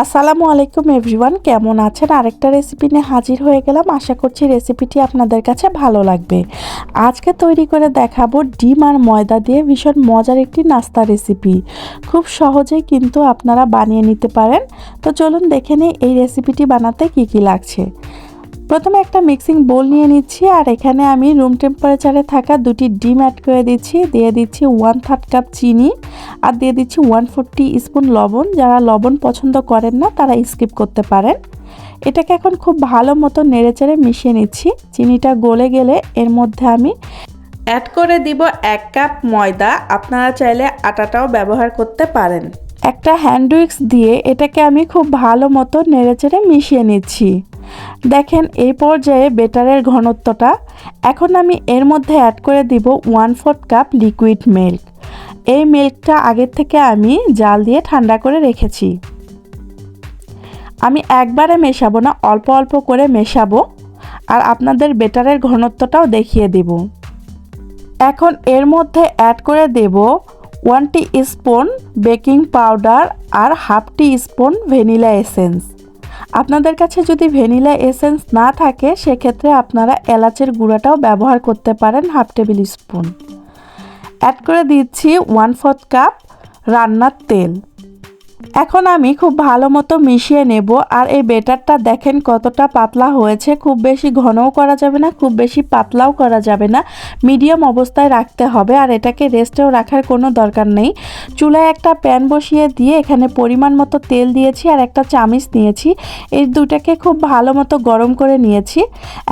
আসসালামু আলাইকুম এভরিওয়ান, কেমন আছেন? আরেকটা রেসিপি নিয়ে হাজির হয়ে গেলাম। আশা করছি রেসিপিটি আপনাদের কাছে ভালো লাগবে। আজকে তৈরি করে দেখাবো ডিম আর ময়দা দিয়ে ভীষণ মজার একটি নাস্তা রেসিপি। খুব সহজেই কিন্তু আপনারা বানিয়ে নিতে পারেন। তো চলুন দেখে নিই এই রেসিপিটি বানাতে কি কি লাগছে। প্রথমে একটা মিক্সিং বোল নিয়ে নিচ্ছি, আর এখানে আমি রুম টেম্পারেচারে থাকা দুটি ডিম অ্যাড করে দিচ্ছি। দিয়ে দিচ্ছি 1/3 কাপ চিনি, আর দিয়ে দিচ্ছি 140 স্পুন লবণ। যারা লবণ পছন্দ করেন না তারা স্কিপ করতে পারেন। এটাকে এখন খুব ভালো মতো নেড়েচেড়ে মিশিয়ে নিচ্ছি। চিনিটা গলে গেলে এর মধ্যে আমি অ্যাড করে দিব 1 কাপ ময়দা। আপনারা চাইলে আটাটাও ব্যবহার করতে পারেন। একটা হ্যান্ড উইক্স দিয়ে এটাকে আমি খুব ভালো মতো নেড়েচেড়ে মিশিয়ে নিচ্ছি। দেখেন এই পর্যায়ে বেটারের ঘনত্বটা। এখন আমি এর মধ্যে অ্যাড করে দিব 1/4 কাপ লিকুইড মিল্ক। এই মিল্কটা আগের থেকে আমি জাল দিয়ে ঠান্ডা করে রেখেছি। আমি একবারে মেশাবো না, অল্প অল্প করে মেশাবো, আর আপনাদের বেটারের ঘনত্বটাও দেখিয়ে দেব। এখন এর মধ্যে অ্যাড করে দেব 1 টিস্পুন বেকিং পাউডার আর 1/2 টিস্পুন ভ্যানিলা এসেন্স। আপনাদের কাছে যদি ভ্যানিলা এসেন্স না থাকে সেক্ষেত্রে আপনারা এলাচের গুঁড়াটাও ব্যবহার করতে পারেন 1/2 টেবিল স্পুন। অ্যাড করে দিচ্ছি 1/4 কাপ রান্নার তেল। এখন আমি খুব ভালো মতো মিশিয়ে নেব। আর এই বেটারটা দেখেন কতটা পাতলা হয়েছে। খুব বেশি ঘনও করা যাবে না, খুব বেশি পাতলাও করা যাবে না, মিডিয়াম অবস্থায় রাখতে হবে। আর এটাকে রেস্টেও রাখার কোনো দরকার নেই। চুলায় একটা প্যান বসিয়ে দিয়ে এখানে পরিমাণ মতো তেল দিয়েছি, আর একটা চামচ নিয়েছি। এই দুটাকে খুব ভালো মতো গরম করে নিয়েছি।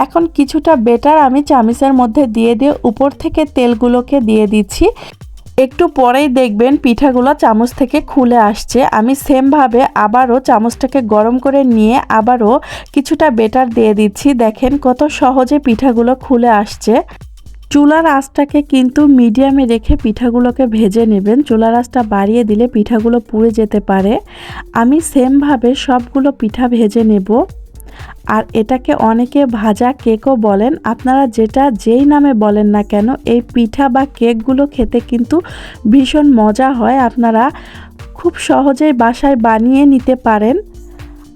এখন কিছুটা বেটার আমি চামচের মধ্যে দিয়ে উপর থেকে তেলগুলোকে দিয়ে দিচ্ছি। একটু পরেই দেখবেন পিঠাগুলো চামচ থেকে খুলে আসছে। আমি সেমভাবে আবারও চামচটাকে গরম করে নিয়ে আবারও কিছুটা বেটার দিয়ে দিচ্ছি। দেখেন কত সহজে পিঠাগুলো খুলে আসছে। চুলার আঁচটাকে কিন্তু মিডিয়ামে রেখে পিঠাগুলোকে ভেজে নেবেন। চুলার আঁচটা বাড়িয়ে দিলে পিঠাগুলো পুড়ে যেতে পারে। আমি সেমভাবে সবগুলো পিঠা ভেজে নেব। আর এটাকে অনেকে ভাজা কেকও বলেন। আপনারা যেই নামে বলেন না কেন, এই পিঠা বা কেকগুলো খেতে কিন্তু ভীষণ মজা হয়। আপনারা খুব সহজেই বাসায় বানিয়ে নিতে পারেন।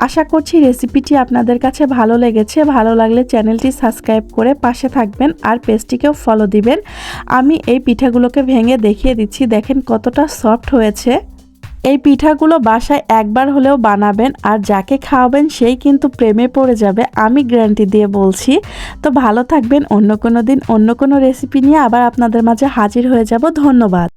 আশা করছি রেসিপিটি আপনাদের কাছে ভালো লেগেছে। ভালো লাগলে চ্যানেলটি সাবস্ক্রাইব করে পাশে থাকবেন, আর পেজটিকেও ফলো দিবেন। আমি এই পিঠাগুলোকে ভেঙে দেখিয়ে দিচ্ছি। দেখেন কতটা সফট হয়েছে। এই পিঠাগুলো বাসায় একবার হলেও বানাবেন, আর যাকে খাওয়াবেন সেই কিন্তু প্রেমে পড়ে যাবে, আমি গ্যারান্টি দিয়ে বলছি। তো ভালো থাকবেন। অন্য কোনো দিন অন্য কোনো রেসিপি নিয়ে আবার আপনাদের মাঝে হাজির হয়ে যাব। ধন্যবাদ।